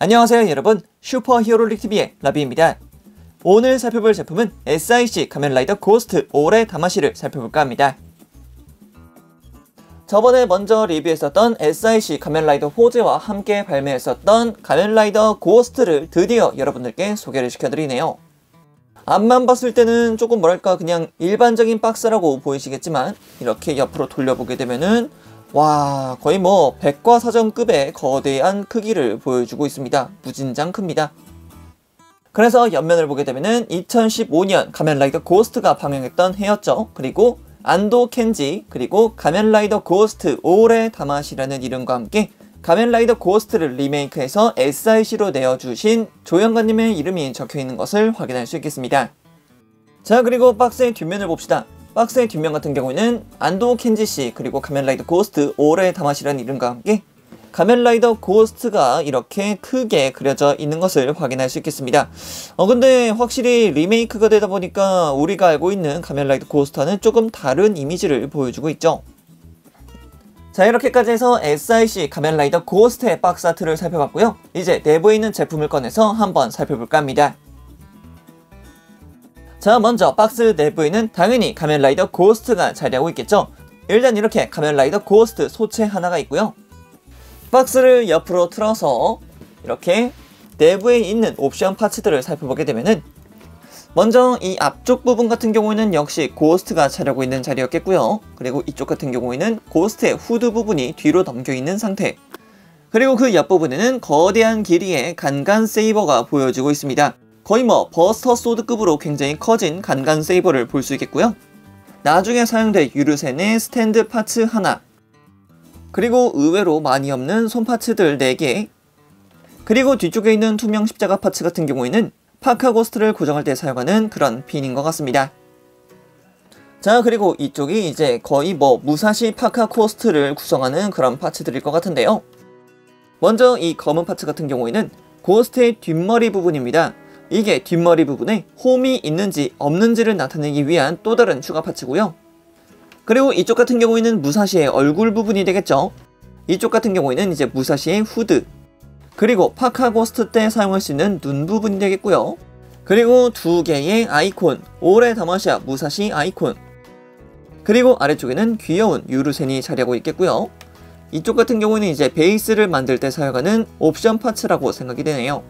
안녕하세요 여러분, 슈퍼히어로릭TV의 라비입니다. 오늘 살펴볼 제품은 SIC 가면라이더 고스트 올해 다마시를 살펴볼까 합니다. 저번에 먼저 리뷰했었던 SIC 가면라이더 호재와 함께 발매했었던 가면라이더 고스트를 드디어 여러분들께 소개를 시켜드리네요. 앞만 봤을 때는 조금 뭐랄까 그냥 일반적인 박스라고 보이시겠지만 이렇게 옆으로 돌려보게 되면은 와, 거의 뭐 백과사전급의 거대한 크기를 보여주고 있습니다. 무진장 큽니다. 그래서 옆면을 보게 되면은 2015년 가면라이더 고스트가 방영했던 해였죠. 그리고 안도 켄지, 그리고 가면라이더 고스트 올해 다마시라는 이름과 함께 가면라이더 고스트를 리메이크해서 SIC로 내어주신 조영관님의 이름이 적혀있는 것을 확인할 수 있겠습니다. 자, 그리고 박스의 뒷면을 봅시다. 박스의 뒷면 같은 경우에는 안도 켄지씨 그리고 가면라이더 고스트 올해 다마시라는 이름과 함께 가면라이더 고스트가 이렇게 크게 그려져 있는 것을 확인할 수 있겠습니다. 근데 확실히 리메이크가 되다 보니까 우리가 알고 있는 가면라이더 고스트와는 조금 다른 이미지를 보여주고 있죠. 자, 이렇게까지 해서 SIC 가면라이더 고스트의 박스 아트를 살펴봤고요. 이제 내부에 있는 제품을 꺼내서 한번 살펴볼까 합니다. 자, 먼저 박스 내부에는 당연히 가면라이더 고스트가 자리하고 있겠죠. 일단 이렇게 가면라이더 고스트 소체 하나가 있고요. 박스를 옆으로 틀어서 이렇게 내부에 있는 옵션 파츠들을 살펴보게 되면은 먼저 이 앞쪽 부분 같은 경우에는 역시 고스트가 차려고 있는 자리였겠고요. 그리고 이쪽 같은 경우에는 고스트의 후드 부분이 뒤로 넘겨있는 상태, 그리고 그 옆부분에는 거대한 길이의 간간 세이버가 보여지고 있습니다. 거의 뭐 버스터 소드급으로 굉장히 커진 간간 세이버를 볼 수 있겠고요. 나중에 사용될 유르센의 스탠드 파츠 하나, 그리고 의외로 많이 없는 손 파츠들 4개, 그리고 뒤쪽에 있는 투명 십자가 파츠 같은 경우에는 파카 고스트를 고정할 때 사용하는 그런 핀인 것 같습니다. 자, 그리고 이쪽이 이제 거의 뭐 무사시 파카 고스트를 구성하는 그런 파츠들일 것 같은데요. 먼저 이 검은 파츠 같은 경우에는 고스트의 뒷머리 부분입니다. 이게 뒷머리 부분에 홈이 있는지 없는지를 나타내기 위한 또 다른 추가 파츠고요. 그리고 이쪽 같은 경우에는 무사시의 얼굴 부분이 되겠죠. 이쪽 같은 경우에는 이제 무사시의 후드, 그리고 파카 고스트 때 사용할 수 있는 눈 부분이 되겠고요. 그리고 2개의 아이콘, 올해 다마시아 무사시 아이콘, 그리고 아래쪽에는 귀여운 유르센이 자리하고 있겠고요. 이쪽 같은 경우는 이제 베이스를 만들 때 사용하는 옵션 파츠라고 생각이 되네요.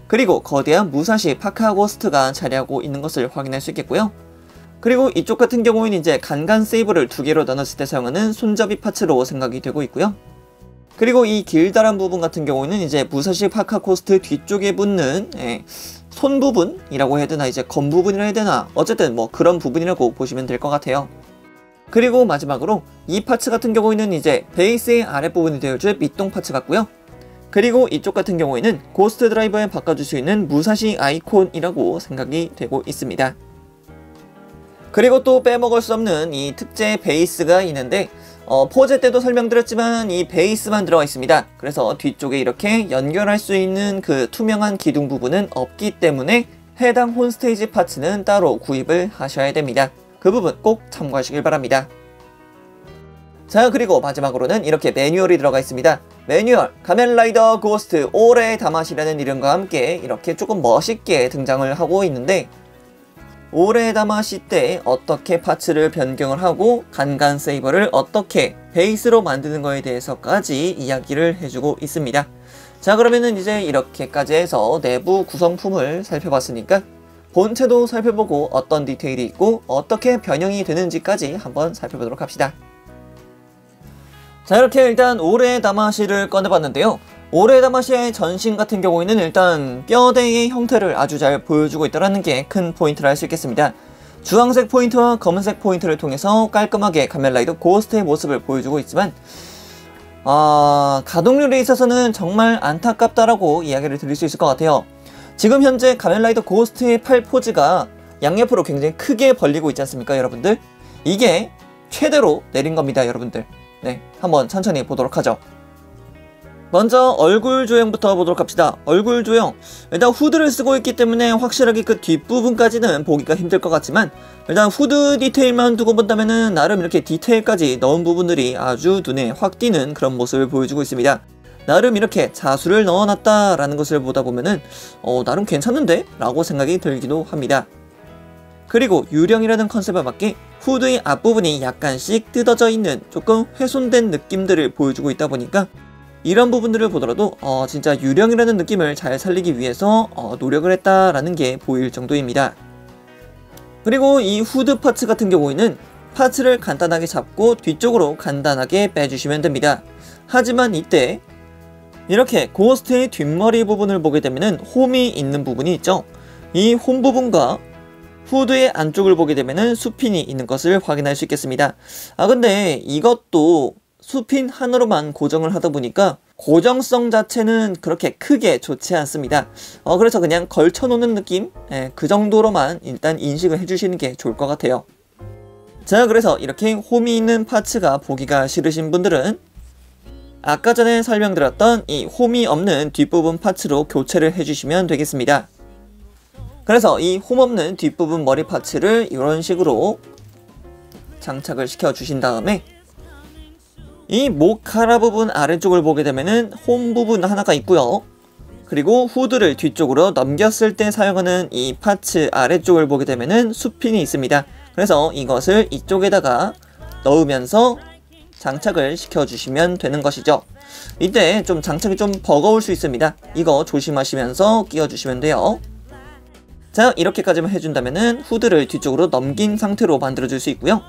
그리고 거대한 무사시 파카 고스트가 자리하고 있는 것을 확인할 수 있겠고요. 그리고 이쪽 같은 경우에는 이제 간간 세이버를 2개로 나눴을 때 사용하는 손잡이 파츠로 생각이 되고 있고요. 그리고 이 길다란 부분 같은 경우에는 이제 무사시 파카 고스트 뒤쪽에 붙는 손 부분이라고 해야 되나, 이제 검 부분이라 해야 되나, 어쨌든 뭐 그런 부분이라고 보시면 될 것 같아요. 그리고 마지막으로 이 파츠 같은 경우에는 이제 베이스의 아랫부분이 되어줄 밑동 파츠 같고요. 그리고 이쪽 같은 경우에는 고스트 드라이버에 바꿔줄 수 있는 무사시 아이콘이라고 생각이 되고 있습니다. 그리고 또 빼먹을 수 없는 이 특제 베이스가 있는데 포제 때도 설명드렸지만 이 베이스만 들어가 있습니다. 그래서 뒤쪽에 이렇게 연결할 수 있는 그 투명한 기둥 부분은 없기 때문에 해당 홈스테이지 파츠는 따로 구입을 하셔야 됩니다. 그 부분 꼭 참고하시길 바랍니다. 자, 그리고 마지막으로는 이렇게 매뉴얼이 들어가 있습니다. 매뉴얼, 가면라이더 고스트 올해 다마시라는 이름과 함께 이렇게 조금 멋있게 등장을 하고 있는데, 올해 다마시 때 어떻게 파츠를 변경을 하고 간간 세이버를 어떻게 베이스로 만드는 거에 대해서까지 이야기를 해주고 있습니다. 자, 그러면은 이제 이렇게까지 해서 내부 구성품을 살펴봤으니까 본체도 살펴보고 어떤 디테일이 있고 어떻게 변형이 되는지까지 한번 살펴보도록 합시다. 자, 이렇게 일단 올해 다마시를 꺼내봤는데요. 올해 다마시의 전신 같은 경우에는 일단 뼈대의 형태를 아주 잘 보여주고 있다는 게 큰 포인트를 알 수 있겠습니다. 주황색 포인트와 검은색 포인트를 통해서 깔끔하게 가면라이더 고스트의 모습을 보여주고 있지만 가동률에 있어서는 정말 안타깝다라고 이야기를 드릴 수 있을 것 같아요. 지금 현재 가면라이더 고스트의 팔 포즈가 양옆으로 굉장히 크게 벌리고 있지 않습니까, 여러분들? 이게 최대로 내린 겁니다, 여러분들. 네, 한번 천천히 보도록 하죠. 먼저 얼굴 조형부터 보도록 합시다. 얼굴 조형, 일단 후드를 쓰고 있기 때문에 확실하게 그 뒷부분까지는 보기가 힘들 것 같지만 일단 후드 디테일만 두고 본다면은 나름 이렇게 디테일까지 넣은 부분들이 아주 눈에 확 띄는 그런 모습을 보여주고 있습니다. 나름 이렇게 자수를 넣어놨다라는 것을 보다 보면은 나름 괜찮은데? 라고 생각이 들기도 합니다. 그리고 유령이라는 컨셉에 맞게 후드의 앞부분이 약간씩 뜯어져 있는 조금 훼손된 느낌들을 보여주고 있다 보니까 이런 부분들을 보더라도 진짜 유령이라는 느낌을 잘 살리기 위해서 노력을 했다라는 게 보일 정도입니다. 그리고 이 후드 파츠 같은 경우에는 파츠를 간단하게 잡고 뒤쪽으로 간단하게 빼주시면 됩니다. 하지만 이때 이렇게 고스트의 뒷머리 부분을 보게 되면은 홈이 있는 부분이 있죠. 이 홈 부분과 후드의 안쪽을 보게 되면은 수핀이 있는 것을 확인할 수 있겠습니다. 근데 이것도 수핀 하나로만 고정을 하다 보니까 고정성 자체는 그렇게 크게 좋지 않습니다. 그래서 그냥 걸쳐 놓는 느낌? 그 정도로만 일단 인식을 해주시는 게 좋을 것 같아요. 자, 그래서 이렇게 홈이 있는 파츠가 보기가 싫으신 분들은 아까 전에 설명드렸던 이 홈이 없는 뒷부분 파츠로 교체를 해주시면 되겠습니다. 그래서 이 홈 없는 뒷부분 머리 파츠를 이런 식으로 장착을 시켜 주신 다음에 이 목카라 부분 아래쪽을 보게 되면은 홈 부분 하나가 있고요. 그리고 후드를 뒤쪽으로 넘겼을 때 사용하는 이 파츠 아래쪽을 보게 되면은 수핀이 있습니다. 그래서 이것을 이쪽에다가 넣으면서 장착을 시켜주시면 되는 것이죠. 이때 좀 장착이 좀 버거울 수 있습니다. 이거 조심하시면서 끼워주시면 돼요. 자, 이렇게까지만 해준다면은 후드를 뒤쪽으로 넘긴 상태로 만들어줄 수 있고요.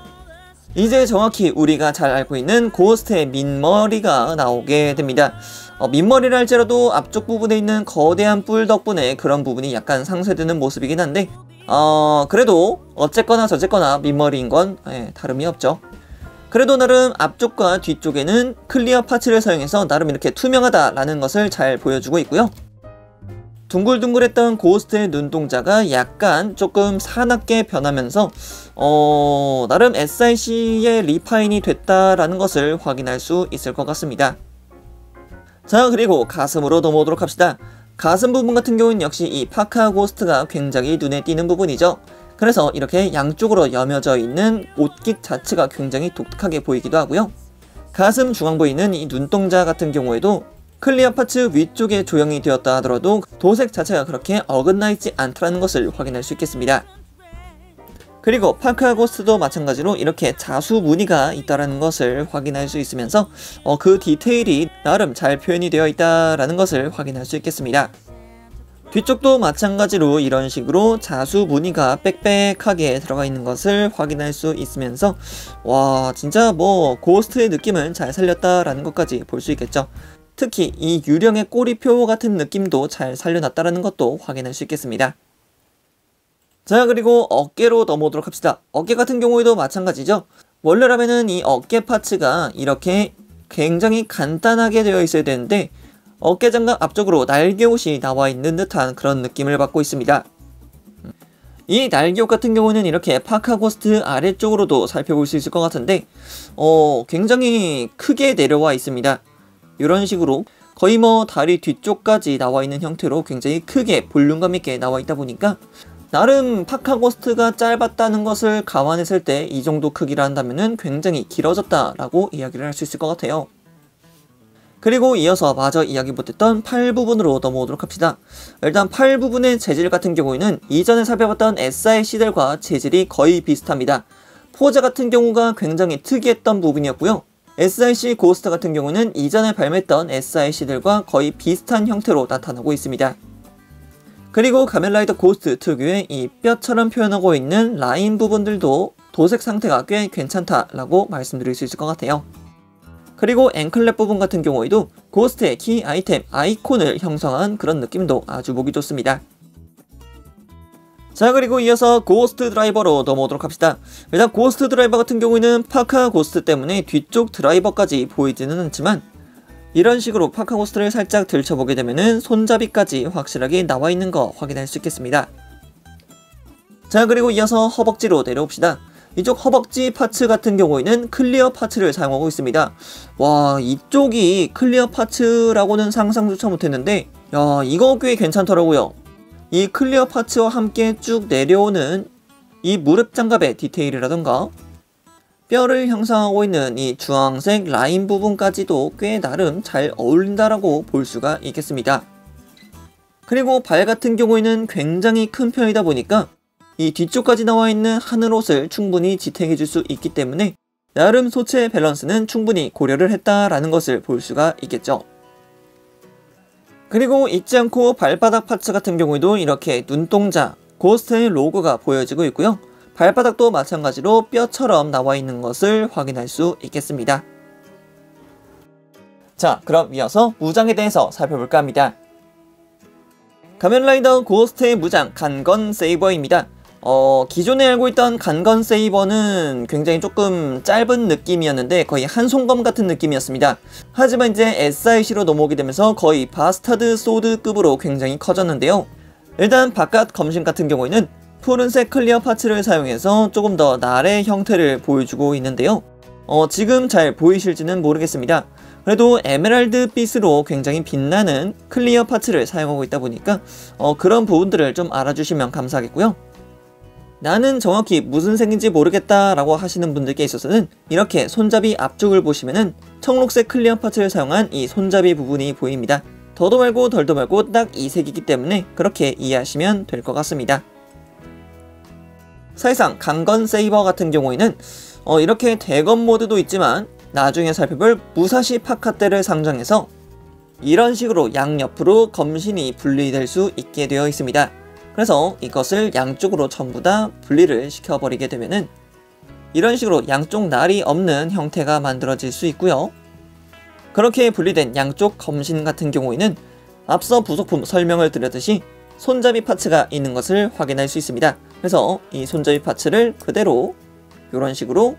이제 정확히 우리가 잘 알고 있는 고스트의 민머리가 나오게 됩니다. 민머리를 할지라도 앞쪽 부분에 있는 거대한 뿔 덕분에 그런 부분이 약간 상쇄되는 모습이긴 한데 그래도 어쨌거나 저쨌거나 민머리인 건 다름이 없죠. 그래도 나름 앞쪽과 뒤쪽에는 클리어 파츠를 사용해서 나름 이렇게 투명하다라는 것을 잘 보여주고 있고요. 둥글둥글했던 고스트의 눈동자가 약간 조금 사납게 변하면서 나름 SIC의 리파인이 됐다라는 것을 확인할 수 있을 것 같습니다. 자, 그리고 가슴으로 넘어오도록 합시다. 가슴 부분 같은 경우는 역시 이 파카 고스트가 굉장히 눈에 띄는 부분이죠. 그래서 이렇게 양쪽으로 여며져 있는 옷깃 자체가 굉장히 독특하게 보이기도 하고요. 가슴 중앙 부위는 이 눈동자 같은 경우에도 클리어 파츠 위쪽에 조형이 되었다 하더라도 도색 자체가 그렇게 어긋나 있지 않다는 것을 확인할 수 있겠습니다. 그리고 파카 고스트도 마찬가지로 이렇게 자수 무늬가 있다는 것을 확인할 수 있으면서 그 디테일이 나름 잘 표현이 되어 있다는 것을 확인할 수 있겠습니다. 뒤쪽도 마찬가지로 이런 식으로 자수 무늬가 빽빽하게 들어가 있는 것을 확인할 수 있으면서 와, 진짜 뭐 고스트의 느낌을 잘 살렸다라는 것까지 볼 수 있겠죠. 특히 이 유령의 꼬리표 같은 느낌도 잘 살려놨다는 것도 확인할 수 있겠습니다. 자, 그리고 어깨로 넘어오도록 합시다. 어깨 같은 경우에도 마찬가지죠. 원래라면은 이 어깨 파츠가 이렇게 굉장히 간단하게 되어 있어야 되는데 어깨 장갑 앞쪽으로 날개옷이 나와 있는 듯한 그런 느낌을 받고 있습니다. 이 날개옷 같은 경우는 이렇게 파카 고스트 아래쪽으로도 살펴볼 수 있을 것 같은데 굉장히 크게 내려와 있습니다. 이런 식으로 거의 뭐 다리 뒤쪽까지 나와 있는 형태로 굉장히 크게 볼륨감 있게 나와 있다 보니까 나름 파카 고스트가 짧았다는 것을 감안했을 때 이 정도 크기라 한다면은 굉장히 길어졌다라고 이야기를 할 수 있을 것 같아요. 그리고 이어서 마저 이야기 못했던 팔 부분으로 넘어오도록 합시다. 일단 팔 부분의 재질 같은 경우에는 이전에 살펴봤던 SIC들과 재질이 거의 비슷합니다. 포즈 같은 경우가 굉장히 특이했던 부분이었고요. SIC 고스트 같은 경우는 이전에 발매했던 SIC들과 거의 비슷한 형태로 나타나고 있습니다. 그리고 가면라이더 고스트 특유의 이 뼈처럼 표현하고 있는 라인 부분들도 도색 상태가 꽤 괜찮다라고 말씀드릴 수 있을 것 같아요. 그리고 앵클랩 부분 같은 경우에도 고스트의 키 아이템 아이콘을 형성한 그런 느낌도 아주 보기 좋습니다. 자, 그리고 이어서 고스트 드라이버로 넘어오도록 합시다. 일단 고스트 드라이버 같은 경우에는 파카 고스트 때문에 뒤쪽 드라이버까지 보이지는 않지만 이런 식으로 파카 고스트를 살짝 들춰보게 되면은 손잡이까지 확실하게 나와 있는 거 확인할 수 있겠습니다. 자, 그리고 이어서 허벅지로 내려옵시다. 이쪽 허벅지 파츠 같은 경우에는 클리어 파츠를 사용하고 있습니다. 와, 이쪽이 클리어 파츠라고는 상상조차 못했는데 야, 이거 꽤 괜찮더라고요. 이 클리어 파츠와 함께 쭉 내려오는 이 무릎 장갑의 디테일이라던가 뼈를 형성하고 있는 이 주황색 라인 부분까지도 꽤 나름 잘 어울린다라고 볼 수가 있겠습니다. 그리고 발 같은 경우에는 굉장히 큰 편이다 보니까 이 뒤쪽까지 나와 있는 하늘옷을 충분히 지탱해 줄 수 있기 때문에 나름 소체 밸런스는 충분히 고려를 했다라는 것을 볼 수가 있겠죠. 그리고 잊지 않고 발바닥 파츠 같은 경우에도 이렇게 눈동자, 고스트의 로고가 보여지고 있고요. 발바닥도 마찬가지로 뼈처럼 나와 있는 것을 확인할 수 있겠습니다. 자, 그럼 이어서 무장에 대해서 살펴볼까 합니다. 가면라이더 고스트의 무장 간건 세이버입니다. 기존에 알고 있던 간건 세이버는 굉장히 조금 짧은 느낌이었는데 거의 한송검 같은 느낌이었습니다. 하지만 이제 SIC로 넘어오게 되면서 거의 바스타드 소드급으로 굉장히 커졌는데요. 일단 바깥 검신 같은 경우에는 푸른색 클리어 파츠를 사용해서 조금 더 날의 형태를 보여주고 있는데요. 지금 잘 보이실지는 모르겠습니다. 그래도 에메랄드 빛으로 굉장히 빛나는 클리어 파츠를 사용하고 있다 보니까 그런 부분들을 좀 알아주시면 감사하겠고요. 나는 정확히 무슨 색인지 모르겠다 라고 하시는 분들께 있어서는 이렇게 손잡이 앞쪽을 보시면은 청록색 클리어 파츠를 사용한 이 손잡이 부분이 보입니다. 더도 말고 덜도 말고 딱 이 색이기 때문에 그렇게 이해하시면 될 것 같습니다. 사실상 강건 세이버 같은 경우에는 이렇게 대검 모드도 있지만 나중에 살펴볼 무사시 파카떼를 상정해서 이런 식으로 양옆으로 검신이 분리될 수 있게 되어 있습니다. 그래서 이것을 양쪽으로 전부 다 분리를 시켜버리게 되면은 이런 식으로 양쪽 날이 없는 형태가 만들어질 수 있고요. 그렇게 분리된 양쪽 검신 같은 경우에는 앞서 부속품 설명을 드렸듯이 손잡이 파츠가 있는 것을 확인할 수 있습니다. 그래서 이 손잡이 파츠를 그대로 이런 식으로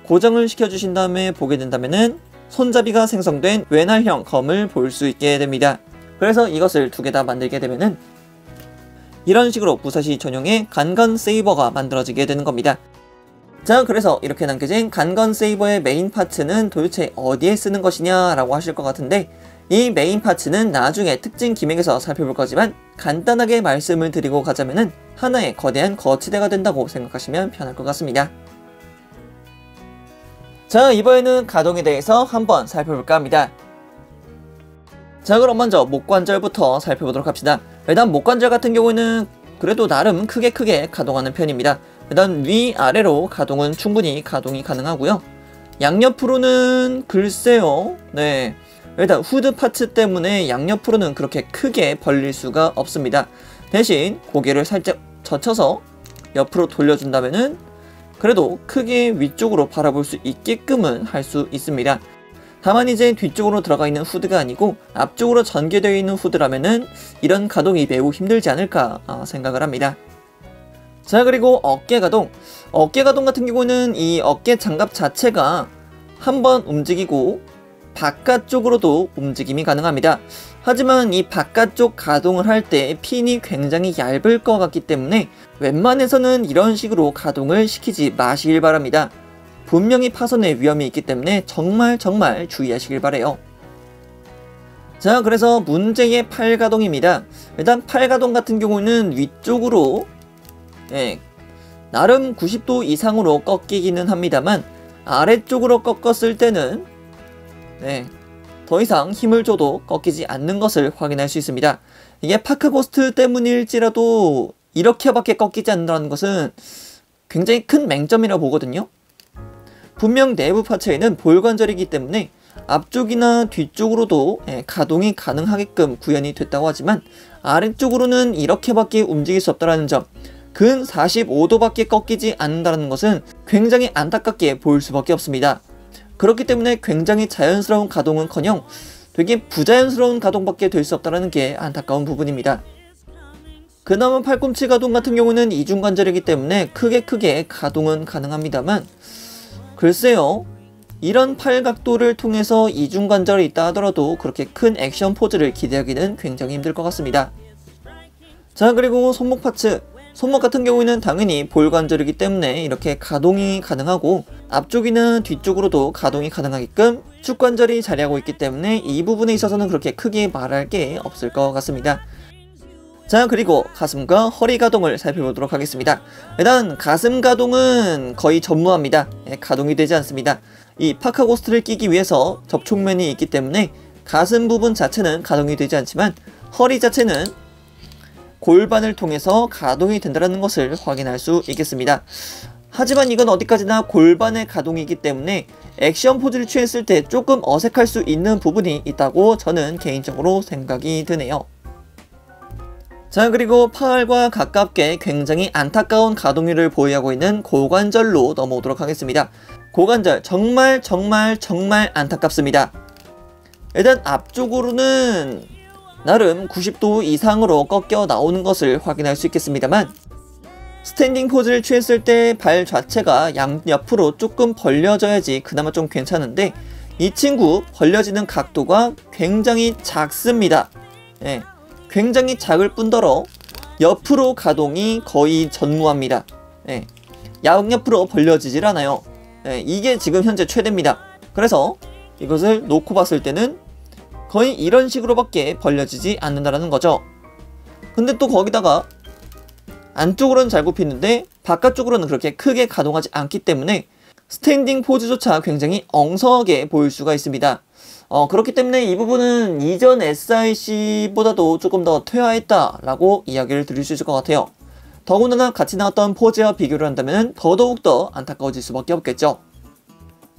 고정을 시켜주신 다음에 보게 된다면은 손잡이가 생성된 외날형 검을 볼 수 있게 됩니다. 그래서 이것을 두 개 다 만들게 되면은 이런 식으로 무사시 전용의 간건 세이버가 만들어지게 되는 겁니다. 자, 그래서 이렇게 남겨진 간건 세이버의 메인 파츠는 도대체 어디에 쓰는 것이냐 라고 하실 것 같은데 이 메인 파츠는 나중에 특징 기믹에서 살펴볼 거지만 간단하게 말씀을 드리고 가자면은 하나의 거대한 거치대가 된다고 생각하시면 편할 것 같습니다. 자, 이번에는 가동에 대해서 한번 살펴볼까 합니다. 자, 그럼 먼저 목관절부터 살펴보도록 합시다. 일단 목관절 같은 경우는 그래도 나름 크게 가동하는 편입니다. 일단 위아래로 가동은 충분히 가동이 가능하고요. 양옆으로는 글쎄요. 네, 일단 후드 파츠 때문에 양옆으로는 그렇게 크게 벌릴 수가 없습니다. 대신 고개를 살짝 젖혀서 옆으로 돌려준다면은 그래도 크게 위쪽으로 바라볼 수 있게끔은 할 수 있습니다. 다만 이제 뒤쪽으로 들어가 있는 후드가 아니고 앞쪽으로 전개되어 있는 후드라면은 이런 가동이 매우 힘들지 않을까 생각을 합니다. 자, 그리고 어깨 가동. 어깨 가동 같은 경우는 이 어깨 장갑 자체가 한번 움직이고 바깥쪽으로도 움직임이 가능합니다. 하지만 이 바깥쪽 가동을 할 때 핀이 굉장히 얇을 것 같기 때문에 웬만해서는 이런 식으로 가동을 시키지 마시길 바랍니다. 분명히 파손의 위험이 있기 때문에 정말 주의하시길 바래요. 자, 그래서 문제의 팔 가동입니다. 일단 팔 가동 같은 경우는 위쪽으로 나름 90도 이상으로 꺾이기는 합니다만 아래쪽으로 꺾었을 때는 더 이상 힘을 줘도 꺾이지 않는 것을 확인할 수 있습니다. 이게 파크 고스트 때문일지라도 이렇게밖에 꺾이지 않는다는 것은 굉장히 큰 맹점이라고 보거든요. 분명 내부 파츠에는 볼관절이기 때문에 앞쪽이나 뒤쪽으로도 가동이 가능하게끔 구현이 됐다고 하지만 아래쪽으로는 이렇게밖에 움직일 수 없다는 점, 근 45도밖에 꺾이지 않는다는 것은 굉장히 안타깝게 보일 수밖에 없습니다. 그렇기 때문에 굉장히 자연스러운 가동은커녕 되게 부자연스러운 가동밖에 될 수 없다는 게 안타까운 부분입니다. 그나마 팔꿈치 가동 같은 경우는 이중관절이기 때문에 크게 가동은 가능합니다만 글쎄요, 이런 팔 각도를 통해서 이중관절이 있다 하더라도 그렇게 큰 액션 포즈를 기대하기는 굉장히 힘들 것 같습니다. 자, 그리고 손목 파츠. 손목 같은 경우에는 당연히 볼관절이기 때문에 이렇게 가동이 가능하고 앞쪽이나 뒤쪽으로도 가동이 가능하게끔 축관절이 자리하고 있기 때문에 이 부분에 있어서는 그렇게 크게 말할 게 없을 것 같습니다. 자, 그리고 가슴과 허리 가동을 살펴보도록 하겠습니다. 일단 가슴 가동은 거의 전무합니다. 가동이 되지 않습니다. 이 파카고스트를 끼기 위해서 접촉면이 있기 때문에 가슴 부분 자체는 가동이 되지 않지만 허리 자체는 골반을 통해서 가동이 된다는 것을 확인할 수 있겠습니다. 하지만 이건 어디까지나 골반의 가동이기 때문에 액션 포즈를 취했을 때 조금 어색할 수 있는 부분이 있다고 저는 개인적으로 생각이 드네요. 자, 그리고 팔과 가깝게 굉장히 안타까운 가동률을 보유하고 있는 고관절로 넘어오도록 하겠습니다. 고관절 정말 안타깝습니다. 일단 앞쪽으로는 나름 90도 이상으로 꺾여 나오는 것을 확인할 수 있겠습니다만 스탠딩 포즈를 취했을 때 발 자체가 양옆으로 조금 벌려져야지 그나마 좀 괜찮은데 이 친구 벌려지는 각도가 굉장히 작습니다. 굉장히 작을 뿐더러 옆으로 가동이 거의 전무합니다. 양옆으로 벌려지질 않아요. 이게 지금 현재 최대입니다. 그래서 이것을 놓고 봤을 때는 거의 이런 식으로밖에 벌려지지 않는다는 거죠. 근데 또 거기다가 안쪽으로는 잘 굽히는데 바깥쪽으로는 그렇게 크게 가동하지 않기 때문에 스탠딩 포즈조차 굉장히 엉성하게 보일 수가 있습니다. 그렇기 때문에 이 부분은 이전 SIC보다도 조금 더 퇴화했다라고 이야기를 드릴 수 있을 것 같아요. 더군다나 같이 나왔던 포즈와 비교를 한다면 더더욱더 안타까워질 수밖에 없겠죠.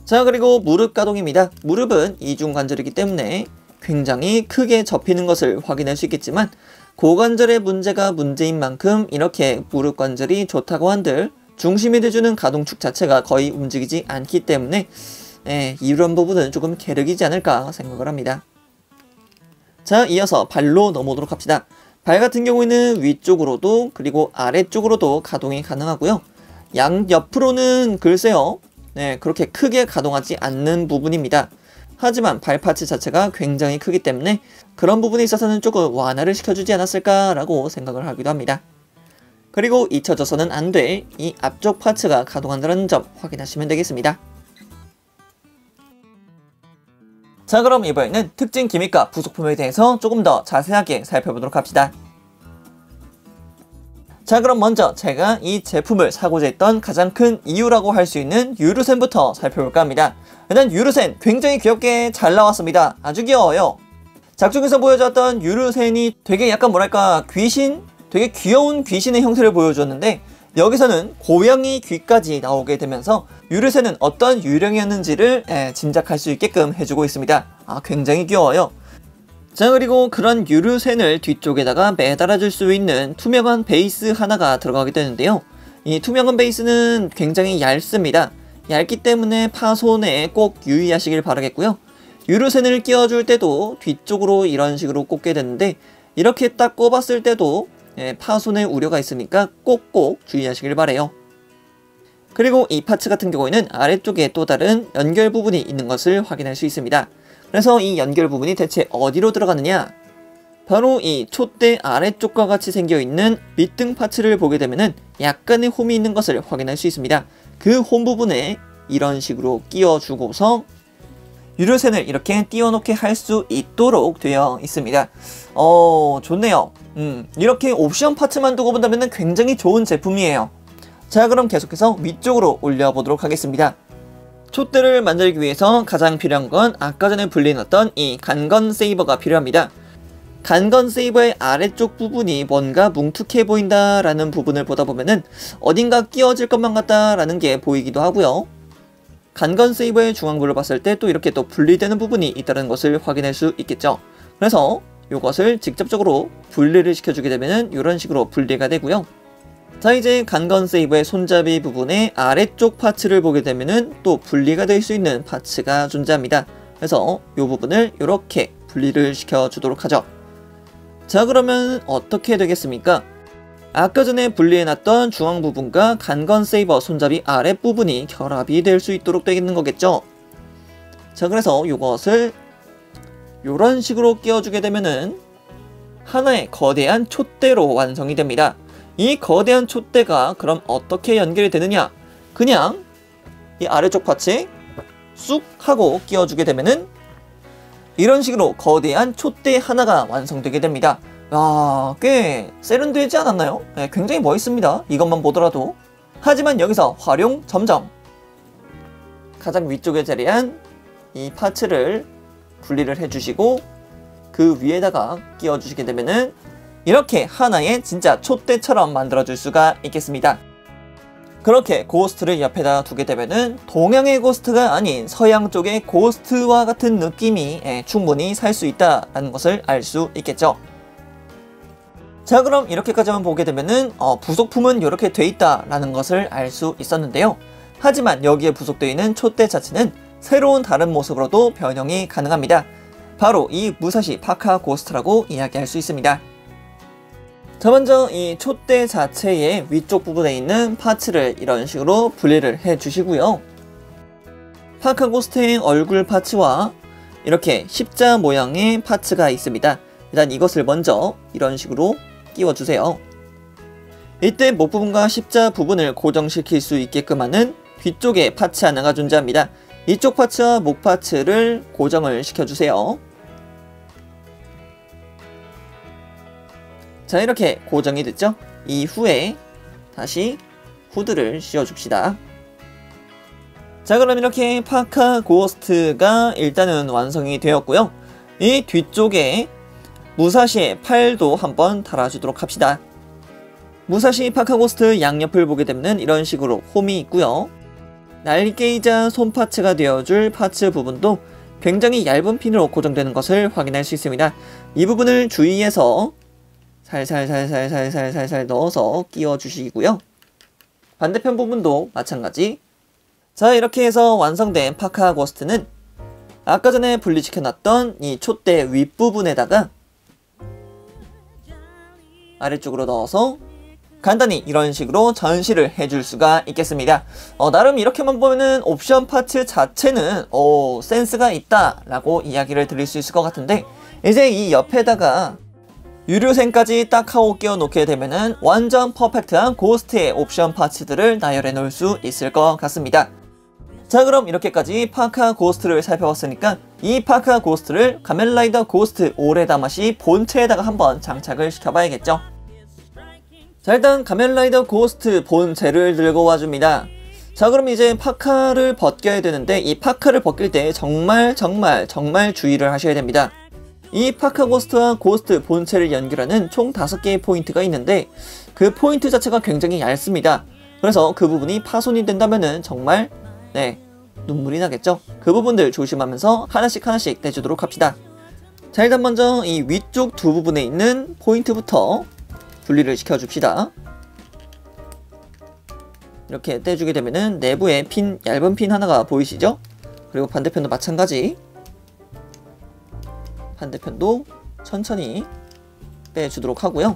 자, 그리고 무릎 가동입니다. 무릎은 이중관절이기 때문에 굉장히 크게 접히는 것을 확인할 수 있겠지만 고관절의 문제가 문제인 만큼 이렇게 무릎 관절이 좋다고 한들 중심이 돼주는 가동축 자체가 거의 움직이지 않기 때문에 이런 부분은 조금 게르기지 않을까 생각을 합니다. 자, 이어서 발로 넘어오도록 합시다. 발 같은 경우에는 위쪽으로도 그리고 아래쪽으로도 가동이 가능하고요. 양옆으로는 글쎄요, 그렇게 크게 가동하지 않는 부분입니다. 하지만 발 파츠 자체가 굉장히 크기 때문에 그런 부분에 있어서는 조금 완화를 시켜주지 않았을까라고 생각을 하기도 합니다. 그리고 잊혀져서는 안 될 이 앞쪽 파츠가 가동한다는 점 확인하시면 되겠습니다. 자, 그럼 이번에는 특징 기믹과 부속품에 대해서 조금 더 자세하게 살펴보도록 합시다. 자, 그럼 먼저 제가 이 제품을 사고자 했던 가장 큰 이유라고 할 수 있는 유르센부터 살펴볼까 합니다. 일단 유르센 굉장히 귀엽게 잘 나왔습니다. 아주 귀여워요. 작중에서 보여줬던 유르센이 되게 약간 뭐랄까 되게 귀여운 귀신의 형태를 보여줬는데 여기서는 고양이 귀까지 나오게 되면서 유르센은 어떤 유령이었는지를 짐작할 수 있게끔 해주고 있습니다. 굉장히 귀여워요. 자, 그리고 그런 유르센을 뒤쪽에다가 매달아줄 수 있는 투명한 베이스 하나가 들어가게 되는데요. 이 투명한 베이스는 굉장히 얇습니다. 얇기 때문에 파손에 꼭 유의하시길 바라겠고요. 유르센을 끼워줄 때도 뒤쪽으로 이런 식으로 꽂게 되는데 이렇게 딱 꼽았을 때도 파손의 우려가 있으니까 꼭꼭 주의하시길 바래요. 그리고 이 파츠 같은 경우에는 아래쪽에 또 다른 연결 부분이 있는 것을 확인할 수 있습니다. 그래서 이 연결 부분이 대체 어디로 들어가느냐? 바로 이 촛대 아래쪽과 같이 생겨있는 밑등 파츠를 보게 되면은 약간의 홈이 있는 것을 확인할 수 있습니다. 그 홈 부분에 이런 식으로 끼워주고서 유르센을 이렇게 띄워놓게 할 수 있도록 되어 있습니다. 좋네요. 이렇게 옵션 파츠만 두고 본다면 굉장히 좋은 제품이에요. 자, 그럼 계속해서 위쪽으로 올려보도록 하겠습니다. 촛대를 만들기 위해서 가장 필요한 건 아까 전에 분리해놨던 이 간건 세이버가 필요합니다. 간건 세이버의 아래쪽 부분이 뭔가 뭉툭해 보인다라는 부분을 보다 보면은 어딘가 끼워질 것만 같다라는 게 보이기도 하고요. 간건 세이버의 중앙부를 봤을 때 또 이렇게 또 분리되는 부분이 있다는 것을 확인할 수 있겠죠. 그래서 이것을 직접적으로 분리를 시켜주게 되면은 이런 식으로 분리가 되고요. 자, 이제 간건 세이버의 손잡이 부분의 아래쪽 파츠를 보게 되면은 또 분리가 될 수 있는 파츠가 존재합니다. 그래서 이 부분을 이렇게 분리를 시켜주도록 하죠. 자, 그러면 어떻게 되겠습니까? 아까 전에 분리해놨던 중앙 부분과 간건 세이버 손잡이 아랫부분이 결합이 될 수 있도록 되겠는 거겠죠. 자, 그래서 이것을 이런 식으로 끼워주게 되면은 하나의 거대한 촛대로 완성이 됩니다. 이 거대한 촛대가 그럼 어떻게 연결이 되느냐? 그냥 이 아래쪽 파츠에 쑥 하고 끼워주게 되면은 이런 식으로 거대한 촛대 하나가 완성되게 됩니다. 꽤 세련되지 않았나요? 네, 굉장히 멋있습니다. 이것만 보더라도. 하지만 여기서 활용 점정. 가장 위쪽에 자리한 이 파츠를 분리를 해주시고 그 위에다가 끼워주시게 되면은 이렇게 하나의 진짜 촛대처럼 만들어줄 수가 있겠습니다. 그렇게 고스트를 옆에다 두게 되면은 동양의 고스트가 아닌 서양 쪽의 고스트와 같은 느낌이 충분히 살 수 있다는 것을 알 수 있겠죠. 자, 그럼 이렇게까지만 보게 되면은 부속품은 이렇게 돼 있다라는 것을 알 수 있었는데요. 하지만 여기에 부속되어 있는 촛대 자체는 새로운 다른 모습으로도 변형이 가능합니다. 바로 이 무사시 파카 고스트라고 이야기할 수 있습니다. 자, 먼저 이 촛대 자체의 위쪽 부분에 있는 파츠를 이런 식으로 분리를 해 주시고요. 파카 고스트의 얼굴 파츠와 이렇게 십자 모양의 파츠가 있습니다. 일단 이것을 먼저 이런 식으로 끼워주세요. 이때 목 부분과 십자 부분을 고정시킬 수 있게끔 하는 뒤쪽에 파츠 하나가 존재합니다. 이쪽 파츠와 목 파츠를 고정을 시켜주세요. 자, 이렇게 고정이 됐죠? 이후에 다시 후드를 씌워줍시다. 자, 그럼 이렇게 파카 고스트가 일단은 완성이 되었고요. 이 뒤쪽에 무사시의 팔도 한번 달아주도록 합시다. 무사시 파카 고스트 양옆을 보게 되면 이런 식으로 홈이 있고요. 날개이자 손 파츠가 되어줄 파츠 부분도 굉장히 얇은 핀으로 고정되는 것을 확인할 수 있습니다. 이 부분을 주의해서 살살살살살살살 넣어서 끼워주시고요. 반대편 부분도 마찬가지. 자, 이렇게 해서 완성된 파카 고스트는 아까 전에 분리시켜놨던 이 촛대 윗부분에다가 아래쪽으로 넣어서 간단히 이런 식으로 전시를 해줄 수가 있겠습니다. 나름 이렇게만 보면은 옵션 파츠 자체는 센스가 있다 라고 이야기를 드릴 수 있을 것 같은데, 이제 이 옆에다가 유류생까지 딱 하고 끼워 놓게 되면은 완전 퍼펙트한 고스트의 옵션 파츠들을 나열해 놓을 수 있을 것 같습니다. 자, 그럼 이렇게까지 파카 고스트를 살펴봤으니까 이 파카 고스트를 가면라이더 고스트 오레다마시 본체에다가 한번 장착을 시켜봐야겠죠. 자, 일단 가면라이더 고스트 본체를 들고 와줍니다. 자, 그럼 이제 파카를 벗겨야 되는데 이 파카를 벗길 때 정말 주의를 하셔야 됩니다. 이 파카 고스트와 고스트 본체를 연결하는 총 5개의 포인트가 있는데 그 포인트 자체가 굉장히 얇습니다. 그래서 그 부분이 파손이 된다면은 정말 눈물이 나겠죠. 그 부분들 조심하면서 하나씩 떼주도록 합시다. 자, 일단 먼저 이 위쪽 두 부분에 있는 포인트부터 분리를 시켜줍시다. 이렇게 떼주게 되면은 내부에 얇은 핀 하나가 보이시죠? 그리고 반대편도 마찬가지. 반대편도 천천히 빼주도록 하고요.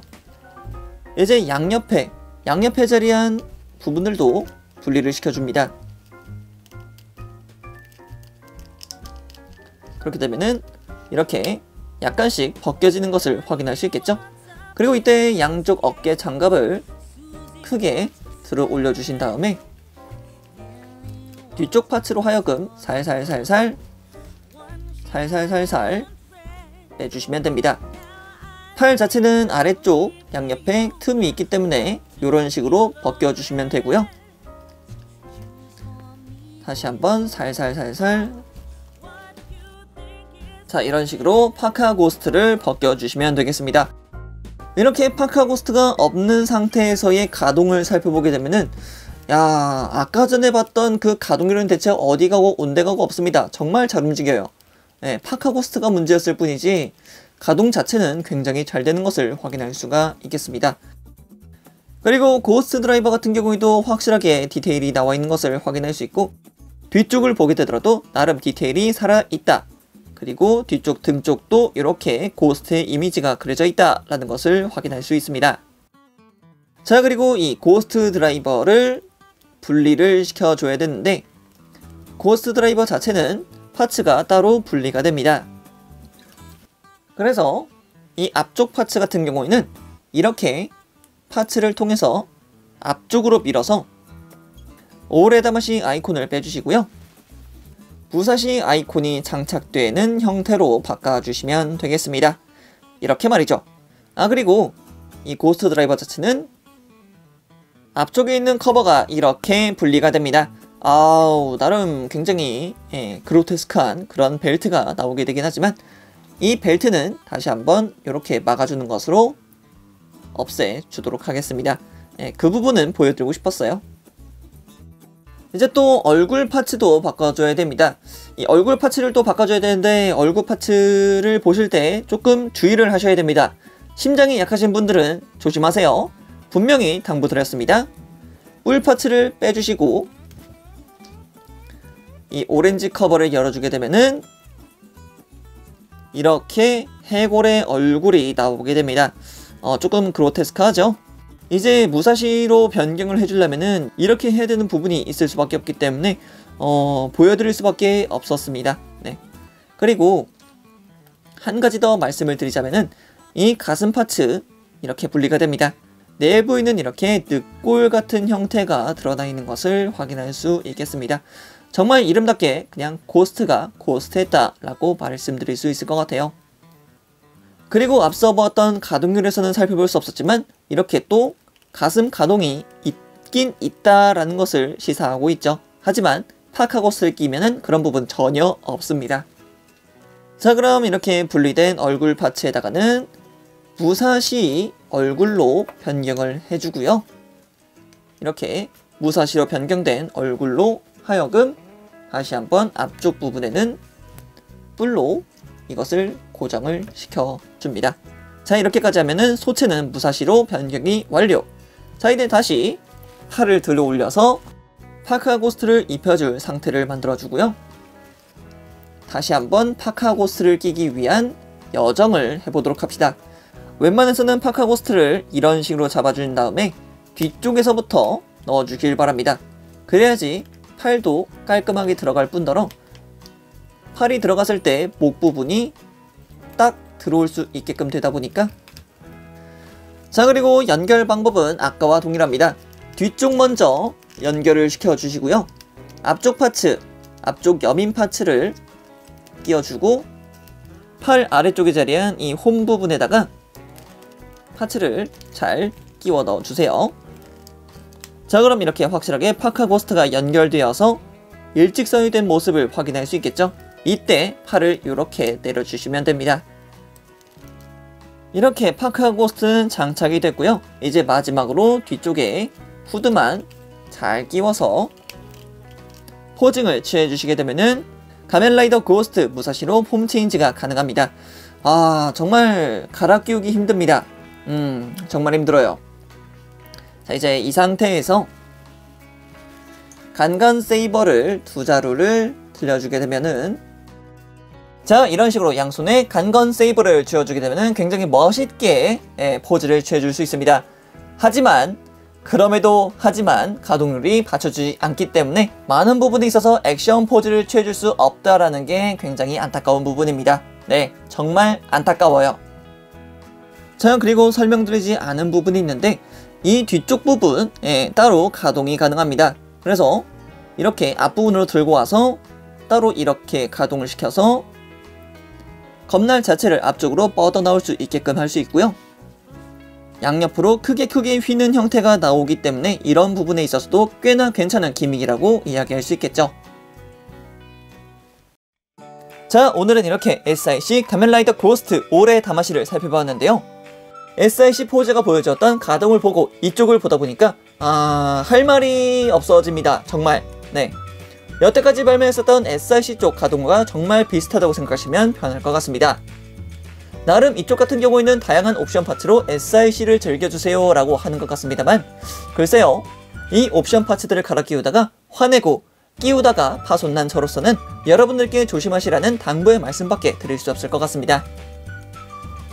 이제 양옆에 자리한 부분들도 분리를 시켜줍니다. 그렇게 되면은 이렇게 약간씩 벗겨지는 것을 확인할 수 있겠죠? 그리고 이때 양쪽 어깨 장갑을 크게 들어 올려주신 다음에 뒤쪽 파츠로 하여금 살살 빼주시면 됩니다. 팔 자체는 아래쪽 양옆에 틈이 있기 때문에 이런 식으로 벗겨주시면 되고요. 다시 한번 살살. 자, 이런 식으로 파카 고스트를 벗겨주시면 되겠습니다. 이렇게 파카 고스트가 없는 상태에서의 가동을 살펴보게 되면은 아까 전에 봤던 그 가동률은 대체 어디 가고 온데 가고 없습니다. 정말 잘 움직여요. 파카 고스트가 문제였을 뿐이지 가동 자체는 굉장히 잘 되는 것을 확인할 수가 있겠습니다. 그리고 고스트 드라이버 같은 경우에도 확실하게 디테일이 나와 있는 것을 확인할 수 있고, 뒤쪽을 보게 되더라도 나름 디테일이 살아있다. 그리고 뒤쪽 등 쪽도 이렇게 고스트의 이미지가 그려져 있다 라는 것을 확인할 수 있습니다. 자, 그리고 이 고스트 드라이버를 분리를 시켜줘야 되는데 고스트 드라이버 자체는 파츠가 따로 분리가 됩니다. 그래서 이 앞쪽 파츠 같은 경우에는 이렇게 파츠를 통해서 앞쪽으로 밀어서 오레다마시 아이콘을 빼주시고요. 무사시 아이콘이 장착되는 형태로 바꿔주시면 되겠습니다. 이렇게 말이죠. 그리고 이 고스트 드라이버 자체는 앞쪽에 있는 커버가 이렇게 분리가 됩니다. 나름 굉장히 그로테스크한 그런 벨트가 나오게 되긴 하지만 이 벨트는 다시 한번 이렇게 막아주는 것으로 없애주도록 하겠습니다. 그 부분은 보여드리고 싶었어요. 이제 또 얼굴 파츠도 바꿔줘야 됩니다. 이 얼굴 파츠를 또 바꿔줘야 되는데 얼굴 파츠를 보실 때 조금 주의를 하셔야 됩니다. 심장이 약하신 분들은 조심하세요. 분명히 당부드렸습니다. 뿔 파츠를 빼주시고 이 오렌지 커버를 열어주게 되면은 이렇게 해골의 얼굴이 나오게 됩니다. 조금 그로테스크하죠? 이제 무사시로 변경을 해주려면은 이렇게 해야 되는 부분이 있을 수밖에 없기 때문에 보여드릴 수밖에 없었습니다. 네. 그리고 한 가지 더 말씀을 드리자면은 이 가슴 파츠 이렇게 분리가 됩니다. 내부에는 이렇게 늑골 같은 형태가 드러나 있는 것을 확인할 수 있겠습니다. 정말 이름답게 그냥 고스트가 고스트했다 라고 말씀드릴 수 있을 것 같아요. 그리고 앞서 보았던 가동률에서는 살펴볼 수 없었지만 이렇게 또 가슴 가동이 있긴 있다라는 것을 시사하고 있죠. 하지만 파카고스를 끼면은 그런 부분 전혀 없습니다. 자, 그럼 이렇게 분리된 얼굴 파츠에다가는 무사시 얼굴로 변경을 해주고요. 이렇게 무사시로 변경된 얼굴로 하여금 다시 한번 앞쪽 부분에는 뿔로 이것을 고정을 시켜줍니다. 자, 이렇게까지 하면은 소체는 무사시로 변경이 완료. 자, 이제 다시 팔을 들어 올려서 파카고스트를 입혀줄 상태를 만들어주고요. 다시 한번 파카고스트를 끼기 위한 여정을 해보도록 합시다. 웬만해서는 파카고스트를 이런 식으로 잡아준 다음에 뒤쪽에서부터 넣어주길 바랍니다. 그래야지 팔도 깔끔하게 들어갈 뿐더러 팔이 들어갔을 때 목 부분이 딱 들어올 수 있게끔 되다 보니까. 자, 그리고 연결 방법은 아까와 동일합니다. 뒤쪽 먼저 연결을 시켜주시고요. 앞쪽 파츠, 앞쪽 여민 파츠를 끼워주고 팔 아래쪽에 자리한 이 홈 부분에다가 파츠를 잘 끼워 넣어주세요. 자, 그럼 이렇게 확실하게 파카고스트가 연결되어서 일직선이 된 모습을 확인할 수 있겠죠? 이때 팔을 이렇게 내려주시면 됩니다. 이렇게 파카고스트는 장착이 됐고요. 이제 마지막으로 뒤쪽에 후드만 잘 끼워서 포징을 취해주시게 되면은 가면라이더 고스트 무사시로 폼 체인지가 가능합니다. 정말 갈아 끼우기 힘듭니다. 정말 힘들어요. 자, 이제 이 상태에서 간간 세이버를 두 자루를 들려주게 되면은, 자, 이런 식으로 양손에 간건 세이버를 쥐어주게 되면은 굉장히 멋있게 포즈를 취해줄 수 있습니다. 하지만 가동률이 받쳐주지 않기 때문에 많은 부분에 있어서 액션 포즈를 취해줄 수 없다라는 게 굉장히 안타까운 부분입니다. 네, 정말 안타까워요. 자, 그리고 설명드리지 않은 부분이 있는데 이 뒤쪽 부분 따로 가동이 가능합니다. 그래서 이렇게 앞부분으로 들고 와서 따로 이렇게 가동을 시켜서 검날 자체를 앞쪽으로 뻗어나올 수 있게끔 할 수 있고요. 양옆으로 크게 휘는 형태가 나오기 때문에 이런 부분에 있어서도 꽤나 괜찮은 기믹이라고 이야기할 수 있겠죠. 자, 오늘은 이렇게 SIC 가면라이더 고스트 올해 다마시를 살펴보았는데요. SIC 포즈가 보여줬던 가동을 보고 이쪽을 보다 보니까 할 말이 없어집니다. 정말. 네, 여태까지 발매했었던 SIC 쪽 가동과 정말 비슷하다고 생각하시면 편할 것 같습니다. 나름 이쪽 같은 경우에는 다양한 옵션 파츠로 SIC를 즐겨주세요 라고 하는 것 같습니다만, 글쎄요, 이 옵션 파츠들을 갈아 끼우다가 화내고 끼우다가 파손난 저로서는 여러분들께 조심하시라는 당부의 말씀밖에 드릴 수 없을 것 같습니다.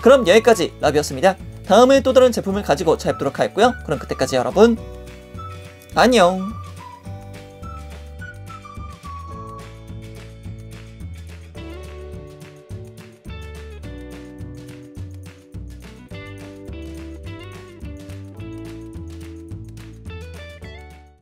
그럼 여기까지 라비였습니다. 다음에 또 다른 제품을 가지고 찾아뵙도록 하겠고요. 그럼 그때까지 여러분 안녕.